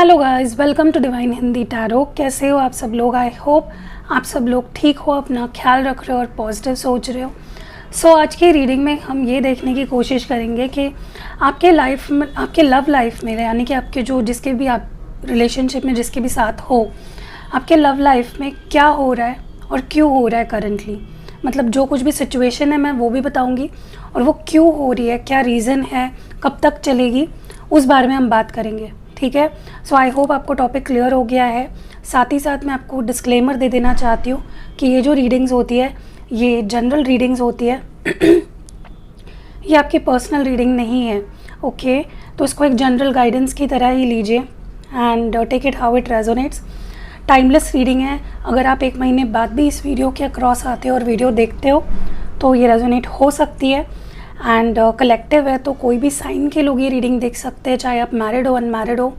Hello guys, welcome to divine Hindi tarot. कैसे हो आप सब लोग? आई होप आप सब लोग ठीक हो, अपना ख्याल रख रहे हो और पॉजिटिव सोच रहे हो। सो आज की रीडिंग में हम ये देखने की कोशिश करेंगे कि आपके लाइफ में, आपके लव लाइफ में, यानी कि आपके जो जिसके भी आप रिलेशनशिप में जिसके भी साथ हो, आपके लव लाइफ में क्या हो रहा है और क्यों हो रहा है करंटली। मतलब जो कुछ भी सिचुएशन है मैं वो भी बताऊँगी और वो क्यों हो रही है, क्या रीज़न है, कब तक चलेगी, उस बारे में हम बात करेंगे। ठीक है। सो आई होप आपको टॉपिक क्लियर हो गया है। साथ ही साथ मैं आपको डिस्क्लेमर दे देना चाहती हूँ कि ये जो रीडिंग्स होती है ये जनरल रीडिंग्स होती है ये आपकी पर्सनल रीडिंग नहीं है। ओके, तो इसको एक जनरल गाइडेंस की तरह ही लीजिए and take it how it resonates. Timeless reading है। अगर आप 1 महीने बाद भी इस वीडियो के अक्रॉस आते हो और वीडियो देखते हो तो ये रेजोनेट हो सकती है। एंड कलेक्टिव है, तो कोई भी साइन के लोग ये रीडिंग देख सकते हैं, चाहे आप मैरिड हो, अनमैरिड हो,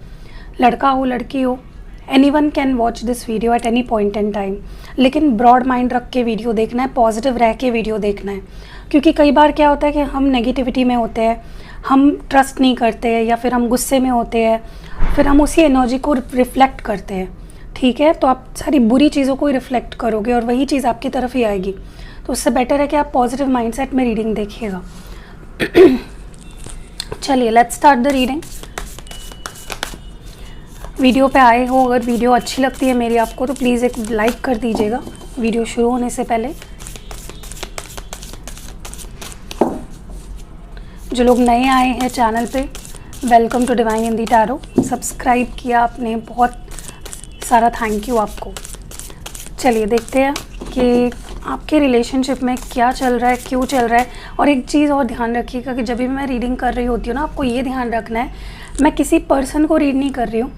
लड़का हो, लड़की हो। Anyone can watch this video at any point in time. लेकिन ब्रॉड माइंड रख के वीडियो देखना है, पॉजिटिव रह के वीडियो देखना है। क्योंकि कई बार क्या होता है कि हम नेगेटिविटी में होते हैं, हम ट्रस्ट नहीं करते हैं, या फिर हम गुस्से में होते हैं, फिर हम उसी एनर्जी को रिफ्लेक्ट करते हैं। ठीक है, तो आप सारी बुरी चीज़ों को ही रिफ्लेक्ट करोगे और वही चीज़ आपकी तरफ ही आएगी। तो उससे बेटर है कि आप पॉजिटिव माइंडसेट में रीडिंग देखिएगा। चलिए let's start the reading. Video पे आए हो, अगर वीडियो अच्छी लगती है मेरी आपको तो प्लीज़ एक लाइक कर दीजिएगा वीडियो शुरू होने से पहले। जो लोग नए आए हैं चैनल पे, welcome to divine Hindi tarot. Subscribe किया आपने, बहुत सारा थैंक यू आपको। चलिए देखते हैं कि आपके रिलेशनशिप में क्या चल रहा है, क्यों चल रहा है। और एक चीज़ और ध्यान रखिएगा कि जब भी मैं रीडिंग कर रही होती हूँ ना, आपको ये ध्यान रखना है मैं किसी पर्सन को रीड नहीं कर रही हूँ,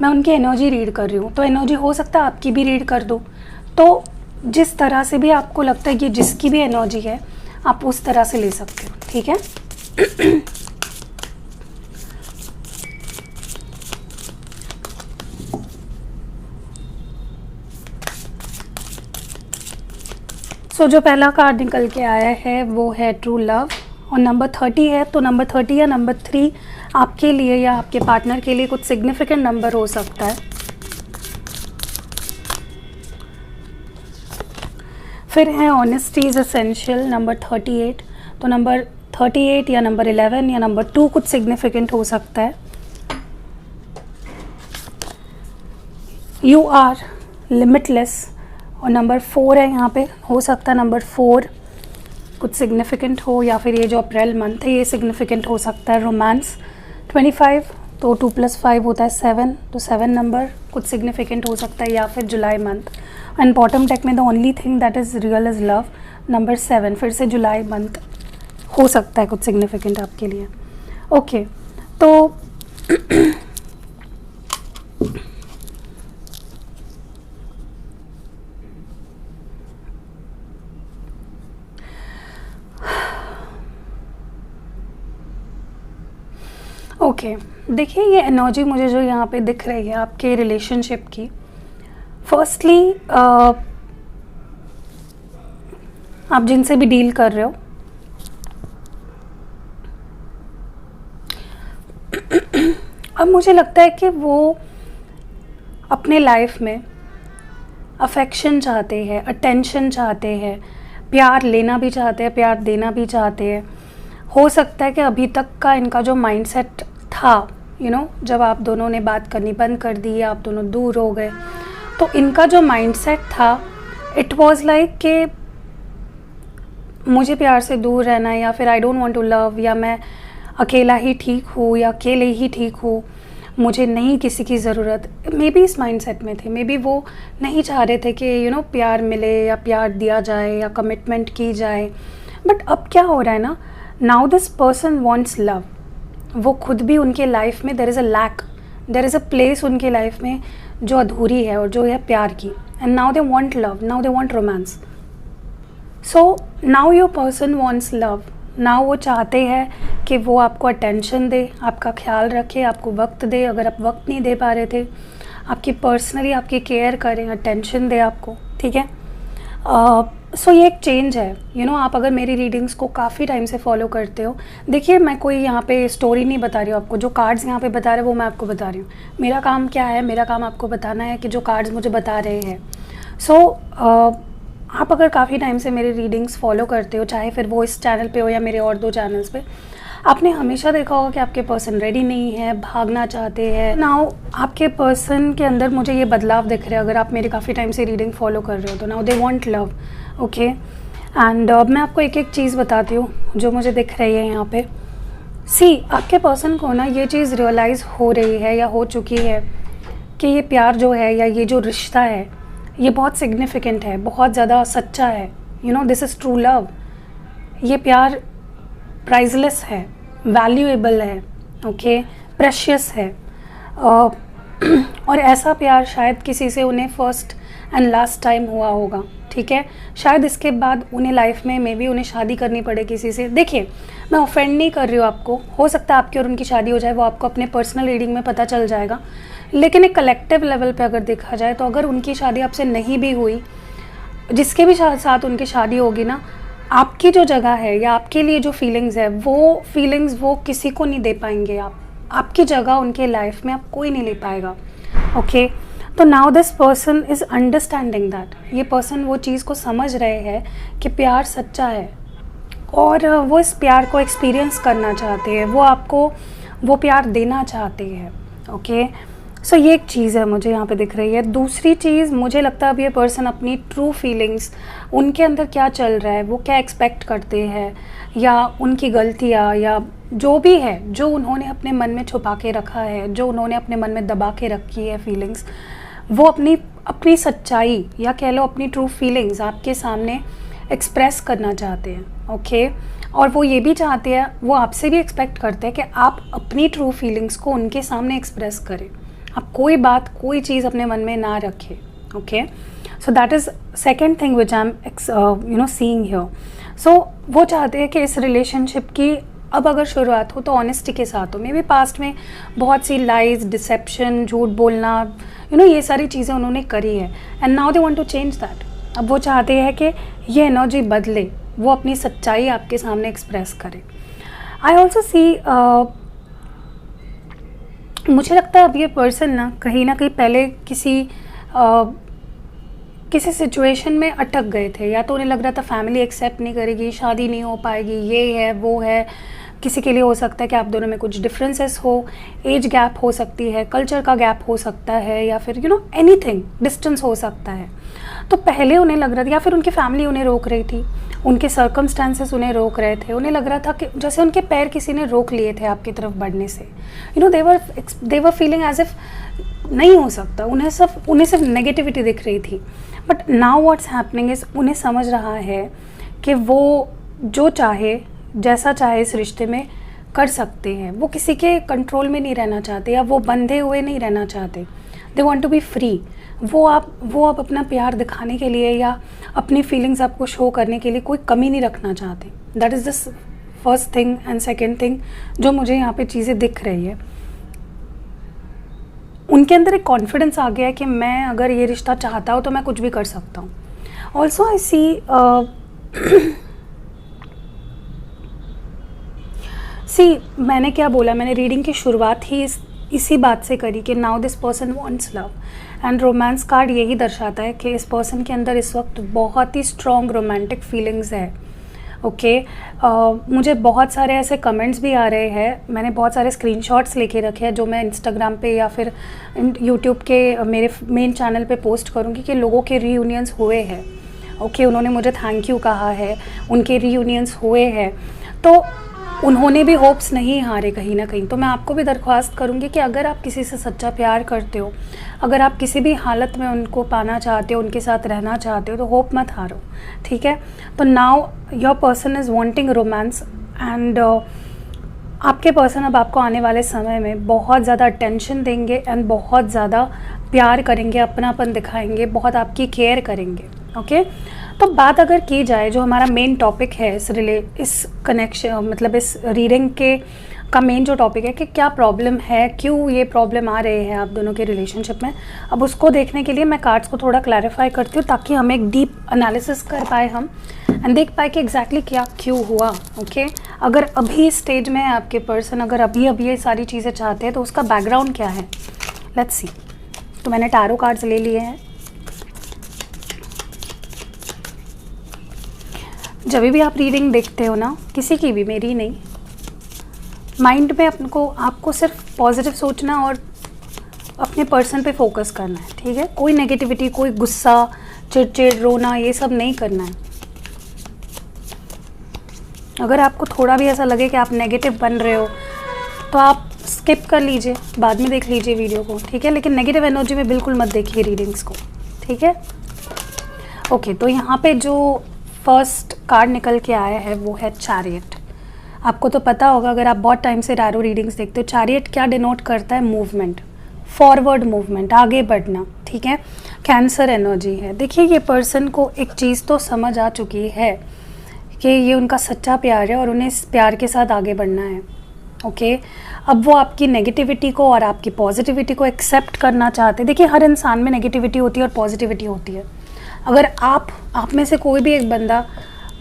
मैं उनकी एनर्जी रीड कर रही हूँ। तो एनर्जी हो सकता है आपकी भी रीड कर दो। तो जिस तरह से भी आपको लगता है कि जिसकी भी एनर्जी है आप उस तरह से ले सकते हो। ठीक है। सो जो पहला कार्ड निकल के आया है वो है ट्रू लव और नंबर 30 है। तो नंबर 30 या नंबर 3 आपके लिए या आपके पार्टनर के लिए कुछ सिग्निफिकेंट नंबर हो सकता है। फिर है ऑनेस्टी इज एसेंशियल, नंबर 38। तो नंबर 38 या नंबर 11 या नंबर 2 कुछ सिग्निफिकेंट हो सकता है। यू आर लिमिटलेस और नंबर 4 है यहाँ पे, हो सकता है नंबर 4 कुछ सिग्निफिकेंट हो, या फिर ये जो अप्रैल मंथ है ये सिग्निफिकेंट हो सकता है। रोमांस 25, तो 2 + 5 होता है 7, तो 7 नंबर कुछ सिग्निफिकेंट हो सकता है, या फिर जुलाई मंथ। एंड बॉटम टेक में the only thing that is real is love, number 7, फिर से जुलाई मंथ हो सकता है कुछ सिग्निफिकेंट आपके लिए। ओके, तो ओके, देखिए ये एनर्जी मुझे जो यहाँ पे दिख रही है आपके रिलेशनशिप की, फर्स्टली आप जिनसे भी डील कर रहे हो अब मुझे लगता है कि वो अपने लाइफ में अफेक्शन चाहते हैं, अटेंशन चाहते हैं, प्यार लेना भी चाहते हैं, प्यार देना भी चाहते हैं। हो सकता है कि अभी तक का इनका जो माइंडसेट था, जब आप दोनों ने बात करनी बंद कर दी, आप दोनों दूर हो गए, तो इनका जो माइंडसेट था इट वाज लाइक कि मुझे प्यार से दूर रहना है, या फिर I don't want to love, या मैं अकेला ही ठीक हूँ या अकेले ही ठीक हूँ, मुझे नहीं किसी की ज़रूरत। मे बी इस माइंडसेट में थे, मे बी वो नहीं चाह रहे थे कि प्यार मिले या प्यार दिया जाए या कमिटमेंट की जाए। बट अब क्या हो रहा है ना, now this person wants love. वो खुद भी उनके लाइफ में there is a lack, there is a place उनके लाइफ में जो अधूरी है और जो है प्यार की। And now they want love, now they want romance. So now your person wants love. Now वो चाहते हैं कि वो आपको अटेंशन दे, आपका ख्याल रखे, आपको वक्त दे। अगर आप वक्त नहीं दे पा रहे थे, आपकी पर्सनली आपकी केयर करें, अटेंशन दे आपको। ठीक है। सो ये एक चेंज है, आप अगर मेरी रीडिंग्स को काफ़ी टाइम से फॉलो करते हो, देखिए मैं कोई यहाँ पे स्टोरी नहीं बता रही हूँ आपको, जो कार्ड्स यहाँ पे बता रहे हैं वो मैं आपको बता रही हूँ। मेरा काम क्या है, मेरा काम आपको बताना है कि जो कार्ड्स मुझे बता रहे हैं। सो आप अगर काफ़ी टाइम से मेरी रीडिंग्स फॉलो करते हो, चाहे फिर वो इस चैनल पे हो या मेरे और 2 चैनल्स पे, आपने हमेशा देखा होगा कि आपके पर्सन रेडी नहीं है, भागना चाहते हैं। नाउ आपके पर्सन के अंदर मुझे ये बदलाव दिख रहे हैं, अगर आप मेरी काफ़ी टाइम से रीडिंग फॉलो कर रहे हो तो। Now they want love, okay. And मैं आपको एक एक चीज़ बताती हूँ जो मुझे दिख रही है यहाँ पे। सी, आपके पर्सन को ना ये चीज़ रियलाइज़ हो रही है या हो चुकी है कि ये प्यार जो है या ये जो रिश्ता है ये बहुत सिग्निफिकेंट है, बहुत ज़्यादा सच्चा है। This is true love. ये प्यार प्राइजलेस है, वैल्यूएबल है, ओके, प्रेशियस है। और ऐसा प्यार शायद किसी से उन्हें फर्स्ट एंड लास्ट टाइम हुआ होगा, ठीक है। शायद इसके बाद उन्हें लाइफ में मे बी उन्हें शादी करनी पड़े किसी से। देखिए, मैं ऑफेंड नहीं कर रही हूँ आपको, हो सकता है आपकी और उनकी शादी हो जाए, वो आपको अपने पर्सनल रीडिंग में पता चल जाएगा। लेकिन एक कलेक्टिव लेवल पे अगर देखा जाए तो अगर उनकी शादी आपसे नहीं भी हुई, जिसके भी साथ उनकी शादी होगी ना, आपकी जो जगह है या आपके लिए जो फीलिंग्स है वो किसी को नहीं दे पाएंगे। आपकी जगह उनके लाइफ में आप कोई नहीं ले पाएगा, ओके। तो now this person is understanding that, ये पर्सन वो चीज़ को समझ रहे हैं कि प्यार सच्चा है और वो इस प्यार को एक्सपीरियंस करना चाहते हैं, वो आपको वो प्यार देना चाहते हैं, ओके। सो ये एक चीज़ है मुझे यहाँ पे दिख रही है। दूसरी चीज़, मुझे लगता है अब ये पर्सन अपनी ट्रू फीलिंग्स, उनके अंदर क्या चल रहा है, वो क्या एक्सपेक्ट करते हैं, या उनकी गलतियाँ या जो भी है, जो उन्होंने अपने मन में छुपा के रखा है, जो उन्होंने अपने मन में दबा के रखी है फीलिंग्स, वो अपनी सच्चाई या कह लो अपनी ट्रू फीलिंग्स आपके सामने एक्सप्रेस करना चाहते हैं, ओके। और वो ये भी चाहते हैं, वो आपसे भी एक्सपेक्ट करते हैं कि आप अपनी ट्रू फीलिंग्स को उनके सामने एक्सप्रेस करें, आप कोई बात कोई चीज़ अपने मन में ना रखें, okay. So that is second thing which I am seeing here. So वो चाहते हैं कि इस रिलेशनशिप की अब अगर शुरुआत हो तो ऑनेस्टी के साथ हो। मे बी पास्ट में बहुत सी लाइज, डिसेप्शन, झूठ बोलना, ये सारी चीज़ें उन्होंने करी है, and now they want to change that. अब वो चाहते हैं कि ये एनर्जी बदले, वो अपनी सच्चाई आपके सामने एक्सप्रेस करे। आई ऑल्सो सी, मुझे लगता है अब ये पर्सन ना कहीं पहले किसी सिचुएशन में अटक गए थे, या तो उन्हें लग रहा था फैमिली एक्सेप्ट नहीं करेगी, शादी नहीं हो पाएगी, ये है वो है। किसी के लिए हो सकता है कि आप दोनों में कुछ डिफरेंसेस हो, एज गैप हो सकती है, कल्चर का गैप हो सकता है, या फिर एनीथिंग, डिस्टेंस हो सकता है। तो पहले उन्हें लग रहा था, या फिर उनकी फैमिली उन्हें रोक रही थी, उनके सर्कमस्टांसेस उन्हें रोक रहे थे, उन्हें लग रहा था कि जैसे उनके पैर किसी ने रोक लिए थे आपकी तरफ बढ़ने से। दे वर फीलिंग एज इफ नहीं हो सकता, उन्हें सिर्फ नेगेटिविटी दिख रही थी। But now what's happening is, उन्हें समझ रहा है कि वो जो चाहे, जैसा चाहे इस रिश्ते में कर सकते हैं। वो किसी के कंट्रोल में नहीं रहना चाहते, या वो बंधे हुए नहीं रहना चाहते। They want to be free. वो आप अपना प्यार दिखाने के लिए या अपनी फीलिंग्स आपको शो करने के लिए कोई कमी नहीं रखना चाहते। That is the first thing. And second thing जो मुझे यहाँ पे चीज़ें दिख रही है, उनके अंदर एक कॉन्फिडेंस आ गया है कि मैं अगर ये रिश्ता चाहता हूँ तो मैं कुछ भी कर सकता हूँ। ऑल्सो आई सी मैंने क्या बोला, मैंने रीडिंग की शुरुआत ही इसी बात से करी कि now this person wants love, and romance card यही दर्शाता है कि इस पर्सन के अंदर इस वक्त बहुत ही स्ट्रॉन्ग रोमांटिक फीलिंग्स है, ओके। मुझे बहुत सारे ऐसे कमेंट्स भी आ रहे हैं, मैंने बहुत सारे स्क्रीनशॉट्स लेके रखे हैं जो मैं इंस्टाग्राम पे या फिर यूट्यूब के मेरे मेन चैनल पे पोस्ट करूँगी कि लोगों के रीयूनियंस हुए हैं, ओके। उन्होंने मुझे थैंक यू कहा है, उनके रीयूनियंस हुए हैं, तो उन्होंने भी होप्स नहीं हारे कहीं ना कहीं। तो मैं आपको भी दरख्वास्त करूँगी कि अगर आप किसी से सच्चा प्यार करते हो, अगर आप किसी भी हालत में उनको पाना चाहते हो, उनके साथ रहना चाहते हो, तो होप मत हारो, ठीक है। तो now your person is wanting romance, and आपके पर्सन अब आपको आने वाले समय में बहुत ज़्यादा अटेंशन देंगे एंड बहुत ज़्यादा प्यार करेंगे, अपनापन दिखाएंगे, बहुत आपकी केयर करेंगे, ओके। तो बात अगर की जाए जो हमारा मेन टॉपिक है इस कनेक्शन, मतलब इस रीडिंग के का मेन जो टॉपिक है कि क्या प्रॉब्लम है, क्यों ये प्रॉब्लम आ रहे हैं आप दोनों के रिलेशनशिप में। अब उसको देखने के लिए मैं कार्ड्स को थोड़ा क्लैरिफाई करती हूँ ताकि हम एक डीप एनालिसिस कर पाए हम एंड देख पाए कि एग्जैक्टली क्या क्यों हुआ। ओके अगर अभी स्टेज में है आपके पर्सन, अगर अभी अभी ये सारी चीज़ें चाहते हैं तो उसका बैकग्राउंड क्या है, लेट्स सी। तो मैंने टैरो कार्ड्स ले लिए हैं। जब भी आप रीडिंग देखते हो ना, किसी की भी, मेरी नहीं, माइंड में आपको सिर्फ पॉजिटिव सोचना और अपने पर्सन पे फोकस करना है, ठीक है। कोई नेगेटिविटी, कोई गुस्सा, चिड़चिड़, रोना, ये सब नहीं करना है। अगर आपको थोड़ा भी ऐसा लगे कि आप नेगेटिव बन रहे हो तो आप स्किप कर लीजिए, बाद में देख लीजिए वीडियो को, ठीक है। लेकिन नेगेटिव एनर्जी में बिल्कुल मत देखिए रीडिंग्स को, ठीक है। ओके तो यहाँ पे जो फर्स्ट कार्ड निकल के आया है वो है चैरियट। आपको तो पता होगा अगर आप बहुत टाइम से टैरो रीडिंग्स देखते हो, चैरियट क्या डिनोट करता है, मूवमेंट, फॉरवर्ड मूवमेंट, आगे बढ़ना, ठीक है। कैंसर एनर्जी है। देखिए ये पर्सन को एक चीज़ तो समझ आ चुकी है कि ये उनका सच्चा प्यार है और उन्हें इस प्यार के साथ आगे बढ़ना है। ओके अब वो आपकी नेगेटिविटी को और आपकी पॉजिटिविटी को एक्सेप्ट करना चाहते हैं। देखिए हर इंसान में नेगेटिविटी होती है और पॉजिटिविटी होती है। अगर आप में से कोई भी एक बंदा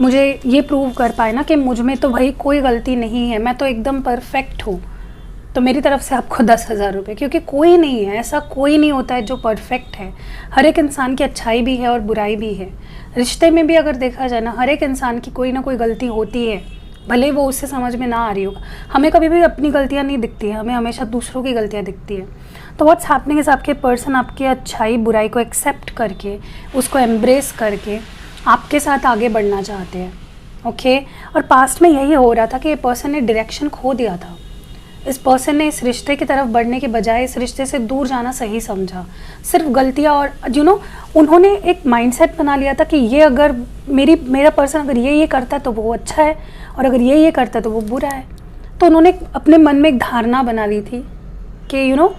मुझे ये प्रूव कर पाए ना कि मुझ में तो भाई कोई गलती नहीं है, मैं तो एकदम परफेक्ट हूँ, तो मेरी तरफ से आपको 10,000 रुपये, क्योंकि कोई नहीं है, ऐसा कोई नहीं होता है जो परफेक्ट है। हर एक इंसान की अच्छाई भी है और बुराई भी है। रिश्ते में भी अगर देखा जाए ना, हर एक इंसान की कोई ना कोई गलती होती है, भले वो उससे समझ में ना आ रही हो। हमें कभी भी अपनी गलतियाँ नहीं दिखती है, हमें हमेशा दूसरों की गलतियाँ दिखती है। तो व्हाट्स हैपनिंग इज आपके पर्सन आपकी अच्छाई बुराई को एक्सेप्ट करके, उसको एम्ब्रेस करके आपके साथ आगे बढ़ना चाहते हैं। ओके और पास्ट में यही हो रहा था कि ये पर्सन ने डायरेक्शन खो दिया था। इस पर्सन ने इस रिश्ते की तरफ बढ़ने के बजाय इस रिश्ते से दूर जाना सही समझा। सिर्फ गलतियाँ और उन्होंने एक माइंडसेट बना लिया था कि ये अगर मेरा पर्सन अगर ये करता है तो वो अच्छा है और अगर ये करता है तो वो बुरा है। तो उन्होंने अपने मन में एक धारणा बना ली थी कि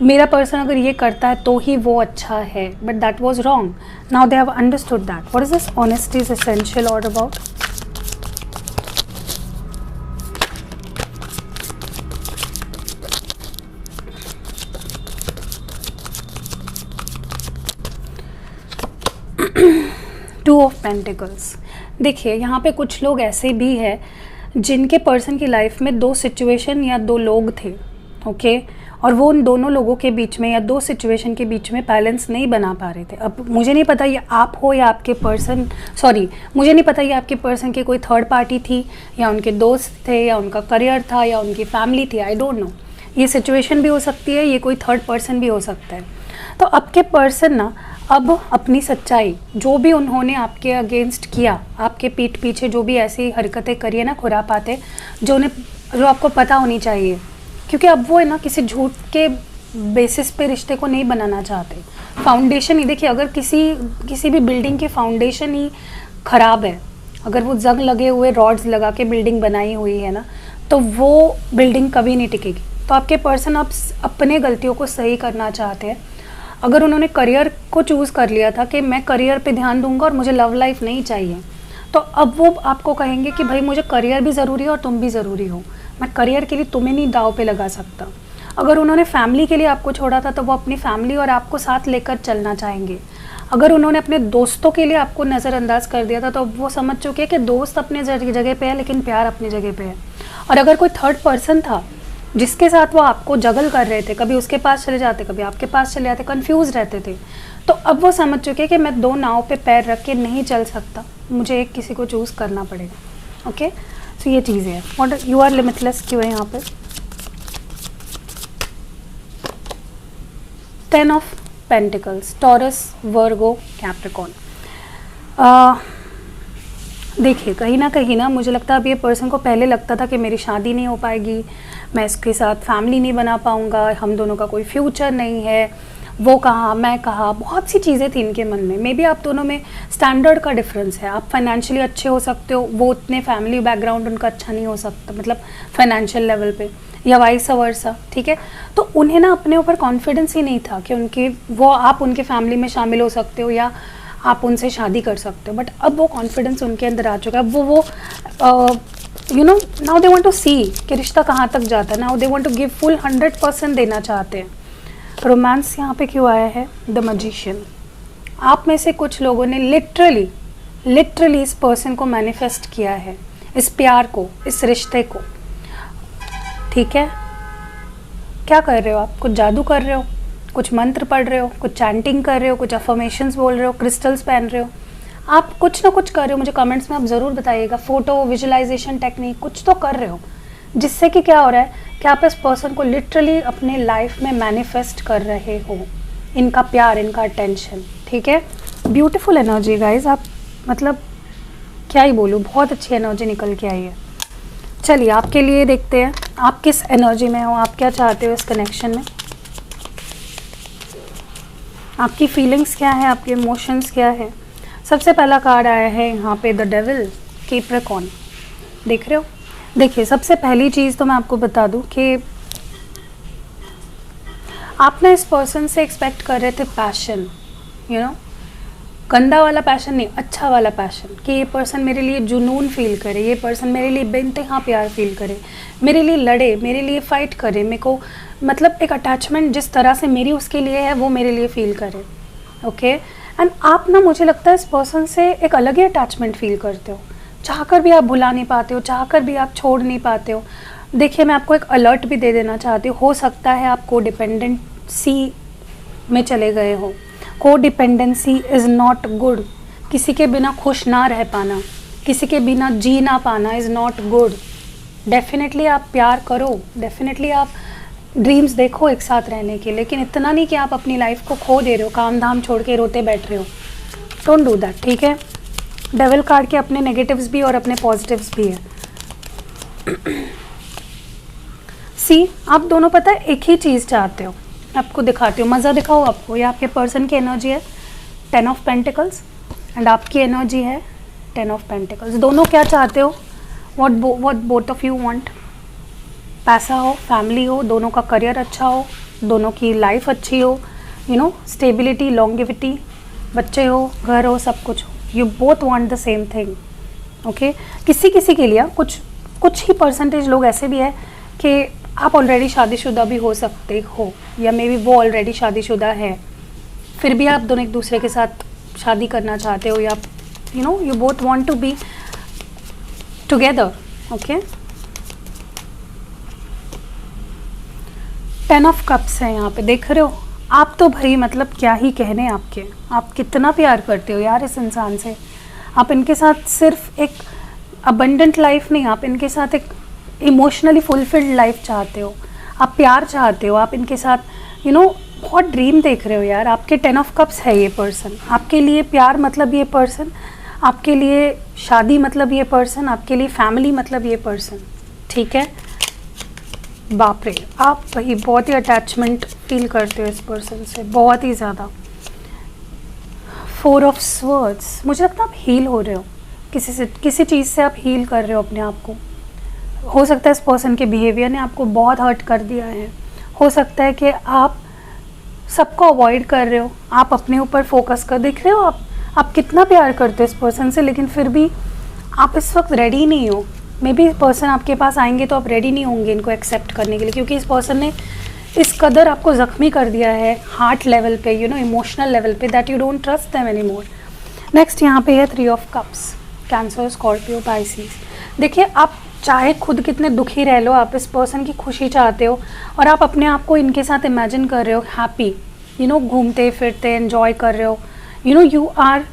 मेरा पर्सन अगर ये करता है तो ही वो अच्छा है, but that was wrong. Now they have understood that. What is this honesty is essential all about. Two of pentacles. देखिए यहाँ पे कुछ लोग ऐसे भी हैं जिनके पर्सन की लाइफ में 2 सिचुएशन या 2 लोग थे, ओके और वो उन दोनों लोगों के बीच में या 2 सिचुएशन के बीच में बैलेंस नहीं बना पा रहे थे। अब मुझे नहीं पता ये आप हो या आपके पर्सन, मुझे नहीं पता ये आपके पर्सन की कोई थर्ड पार्टी थी या उनके दोस्त थे या उनका करियर था या उनकी फैमिली थी, आई डोंट नो। ये सिचुएशन भी हो सकती है, ये कोई थर्ड पर्सन भी हो सकता है। तो आपके पर्सन ना अब अपनी सच्चाई, जो भी उन्होंने आपके अगेंस्ट किया, आपके पीठ पीछे जो भी ऐसी हरकतें करी है ना, खुरापाते, जो आपको पता होनी चाहिए, क्योंकि अब वो है ना किसी झूठ के बेसिस पे रिश्ते को नहीं बनाना चाहते। फाउंडेशन ही देखिए, अगर किसी भी बिल्डिंग की फाउंडेशन ही ख़राब है, अगर वो जंग लगे हुए रॉड्स लगा के बिल्डिंग बनाई हुई है ना, तो वो बिल्डिंग कभी नहीं टिकेगी। तो आपके पर्सन अब अपने गलतियों को सही करना चाहते हैं। अगर उन्होंने करियर को चूज़ कर लिया था कि मैं करियर पे ध्यान दूंगा और मुझे लव लाइफ नहीं चाहिए, तो अब वो आपको कहेंगे कि भाई मुझे करियर भी ज़रूरी है और तुम भी ज़रूरी हो, मैं करियर के लिए तुम्हें नहीं दाव पे लगा सकता। अगर उन्होंने फैमिली के लिए आपको छोड़ा था तो वो अपनी फैमिली और आपको साथ लेकर चलना चाहेंगे। अगर उन्होंने अपने दोस्तों के लिए आपको नज़रअंदाज कर दिया था तो वो समझ चुके हैं कि दोस्त अपने जगह पे है लेकिन प्यार अपनी जगह पे है। और अगर कोई थर्ड पर्सन था जिसके साथ वो आपको जगल कर रहे थे, कभी उसके पास चले जाते कभी आपके पास चले जाते, कंफ्यूज रहते थे, तो अब वो समझ चुके हैं कि मैं 2 नाव पे पैर रख के नहीं चल सकता, मुझे एक किसी को चूज़ करना पड़ेगा। ओके सो ये चीज़ें हैं। व्हाट यू आर लिमिटलेस क्यों है यहाँ पे। 10 of pentacles, taurus, Virgo, Capricorn. देखिए कहीं ना मुझे लगता है अब ये पर्सन को पहले लगता था कि मेरी शादी नहीं हो पाएगी, मैं इसके साथ फैमिली नहीं बना पाऊँगा, हम दोनों का कोई फ्यूचर नहीं है, वो कहाँ मैं कहाँ, बहुत सी चीज़ें थी इनके मन में। मे बी आप दोनों में स्टैंडर्ड का डिफरेंस है, आप फाइनेंशियली अच्छे हो सकते हो, वो उतने फैमिली बैकग्राउंड उनका अच्छा नहीं हो सकता, मतलब फाइनेंशियल लेवल पे, या वाइस वर्सा, ठीक है। तो उन्हें ना अपने ऊपर कॉन्फिडेंस ही नहीं था कि आप उनके फैमिली में शामिल हो सकते हो या आप उनसे शादी कर सकते हो। बट अब वो कॉन्फिडेंस उनके अंदर आ चुका है। अब वो now they want to see कि रिश्ता कहाँ तक जाता है। Now they want to give full 100% देना चाहते हैं। रोमांस यहाँ पे क्यों आया है? The magician. आप में से कुछ लोगों ने लिटरली इस पर्सन को मैनिफेस्ट किया है, इस प्यार को, इस रिश्ते को। ठीक है, क्या कर रहे हो आप? कुछ जादू कर रहे हो, कुछ मंत्र पढ़ रहे हो, कुछ चैंटिंग कर रहे हो, कुछ अफर्मेशंस बोल रहे हो, क्रिस्टल्स पहन रहे हो, आप कुछ ना कुछ कर रहे हो। मुझे कमेंट्स में आप ज़रूर बताइएगा। फोटो विजुअलाइजेशन टेक्निक कुछ तो कर रहे हो, जिससे कि क्या हो रहा है कि आप इस पर्सन को लिटरली अपने लाइफ में मैनिफेस्ट कर रहे हो, इनका प्यार, इनका अटेंशन। ठीक है, ब्यूटीफुल एनर्जी गाइज। आप मतलब क्या ही बोलूँ, बहुत अच्छी एनर्जी निकल के आई है। चलिए आपके लिए देखते हैं आप किस एनर्जी में हो, आप क्या चाहते हो इस कनेक्शन में, आपकी फीलिंग्स क्या है, आपके इमोशंस क्या है। सबसे पहला कार्ड आया है यहाँ पे द डेविल, कैप्रिकॉर्न। देख रहे हो? देखिए, सबसे पहली चीज़ तो मैं आपको बता दूँ कि आप ना इस पर्सन से एक्सपेक्ट कर रहे थे पैशन, गंदा वाला पैशन नहीं, अच्छा वाला पैशन, कि ये पर्सन मेरे लिए जुनून फील करे, ये पर्सन मेरे लिए बेइंतहा प्यार फील करे, मेरे लिए लड़े, मेरे लिए फ़ाइट करे, मेरे को मतलब एक अटैचमेंट जिस तरह से मेरी उसके लिए है वो मेरे लिए फील करे। ओके, एंड आप ना, मुझे लगता है इस पर्सन से एक अलग ही अटैचमेंट फील करते हो, चाहकर भी आप भुला नहीं पाते हो, चाहकर भी आप छोड़ नहीं पाते हो। देखिए, मैं आपको एक अलर्ट भी दे देना चाहती हूँ, हो सकता है आप कोडिपेंडेंसी में चले गए हो। Codependency is not good. किसी के बिना खुश ना रह पाना, किसी के बिना जी ना पाना इज़ नॉट गुड। डेफिनेटली आप प्यार करो, डेफिनेटली आप ड्रीम्स देखो एक साथ रहने के, लेकिन इतना नहीं कि आप अपनी लाइफ को खो दे रहे हो, काम धाम छोड़ के रोते बैठ रहे हो। Don't do that. ठीक है, डेविल कार्ड के अपने नेगेटिव्स भी और अपने पॉजिटिव्स भी है। सी, आप दोनों पता है एक ही चीज़ चाहते हो। आपको दिखाती हूँ, मज़ा दिखाओ आपको। ये आपके पर्सन की एनर्जी है 10 ऑफ पेंटिकल्स एंड आपकी एनर्जी है 10 ऑफ पेंटिकल्स। दोनों क्या चाहते हो? What both of you want? पैसा हो, फैमिली हो, दोनों का करियर अच्छा हो, दोनों की लाइफ अच्छी हो, स्टेबिलिटी, लॉन्गेविटी, बच्चे हो, घर हो, सब कुछ हो। You both want the same thing. Okay, किसी के लिए कुछ ही परसेंटेज लोग ऐसे भी है कि आप ऑलरेडी शादीशुदा भी हो सकते हो, या मे बी वो ऑलरेडी शादीशुदा है, फिर भी आप दोनों एक दूसरे के साथ शादी करना चाहते हो, या you both want to be together. Okay, 10 of cups है यहाँ पे, देख रहे हो? आप तो भाई मतलब क्या ही कहने आपके, आप कितना प्यार करते हो यार इस इंसान से। आप इनके साथ सिर्फ एक अबंडेंट लाइफ नहीं, आप इनके साथ एक इमोशनली फुलफिल्ड लाइफ चाहते हो, आप प्यार चाहते हो, आप इनके साथ बहुत ड्रीम देख रहे हो यार। आपके 10 ऑफ कप्स है ये पर्सन, आपके लिए प्यार मतलब ये पर्सन, आपके लिए शादी मतलब ये पर्सन, आपके लिए फैमिली मतलब ये पर्सन। ठीक है, बाप रे, आप भाई बहुत ही अटैचमेंट फील करते हो इस पर्सन से, बहुत ही ज़्यादा। 4 ऑफ स्वर्ड्स, मुझे लगता है आप हील हो रहे हो किसी चीज़ से, आप हील कर रहे हो अपने आप को। हो सकता है इस पर्सन के बिहेवियर ने आपको बहुत हर्ट कर दिया है, हो सकता है कि आप सबको अवॉइड कर रहे हो, आप अपने ऊपर फोकस कर, देख रहे हो आप कितना प्यार करते हो इस पर्सन से, लेकिन फिर भी आप इस वक्त रेडी नहीं हो। मे बी पर्सन आपके पास आएंगे तो आप रेडी नहीं होंगे इनको एक्सेप्ट करने के लिए, क्योंकि इस पर्सन ने इस कदर आपको ज़ख्मी कर दिया है हार्ट लेवल पे, इमोशनल लेवल पे, that you don't trust them any more. Next यहाँ पे है 3 of cups, cancer, Scorpio, Pisces. देखिए, आप चाहे खुद कितने दुखी रह लो, आप इस पर्सन की खुशी चाहते हो, और आप अपने आप को इनके साथ इमेजिन कर रहे हो हैप्पी, घूमते फिरते एंजॉय कर रहे हो, you are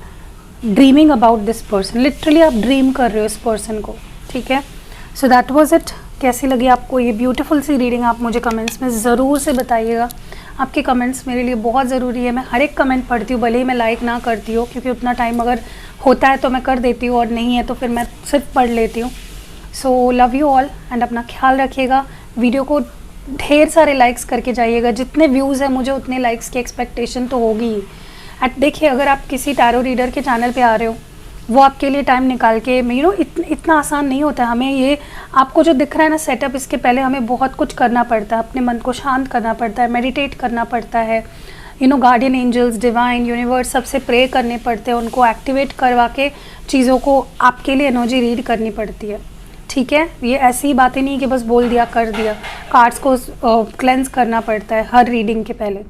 dreaming about this person, literally आप ड्रीम कर रहे हो इस पर्सन को। ठीक है, सो दैट वाज इट। कैसी लगी आपको ये ब्यूटीफुल सी रीडिंग, आप मुझे कमेंट्स में ज़रूर से बताइएगा। आपके कमेंट्स मेरे लिए बहुत ज़रूरी है, मैं हर एक कमेंट पढ़ती हूँ, भले ही मैं लाइक ना करती हूँ, क्योंकि उतना टाइम अगर होता है तो मैं कर देती हूँ, और नहीं है तो फिर मैं सिर्फ पढ़ लेती हूँ। So love you all and अपना ख्याल रखिएगा। वीडियो को ढेर सारे लाइक्स करके जाइएगा, जितने व्यूज़ हैं मुझे उतने लाइक्स की एक्सपेक्टेशन तो होगी ही। एंड देखिए, अगर आप किसी टैरो रीडर के चैनल पे आ रहे हो, वो आपके लिए टाइम निकाल के, इतना आसान नहीं होता है। हमें ये आपको जो दिख रहा है ना सेटअप, इसके पहले हमें बहुत कुछ करना पड़ता है, अपने मन को शांत करना पड़ता है, मेडिटेट करना पड़ता है, गार्डियन एंजल्स, डिवाइन, यूनिवर्स, सबसे प्रे करने पड़ते हैं, उनको एक्टिवेट करवा के चीज़ों को आपके लिए एनर्जी रीड करनी पड़ती है। ठीक है, ये ऐसी ही बातें नहीं कि बस बोल दिया कर दिया। कार्ड्स को क्लेंस करना पड़ता है हर रीडिंग के पहले,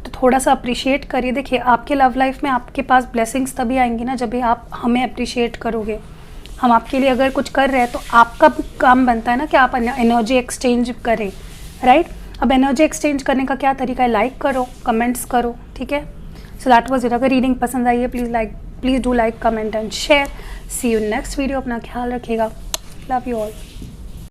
तो थोड़ा सा अप्रिशिएट करिए। देखिए आपके लव लाइफ में आपके पास ब्लेसिंग्स तभी आएंगी ना जब भी आप हमें अप्रिशिएट करोगे। हम आपके लिए अगर कुछ कर रहे हैं तो आपका काम बनता है ना कि आप एनर्जी एक्सचेंज करें, राइट। अब एनर्जी एक्सचेंज करने का क्या तरीका है, लाइक करो, कमेंट्स करो, ठीक है। So that was it. अगर रीडिंग पसंद आई है please do like, comment and share. See you next video. अपना ख्याल रखिएगा। Love you all.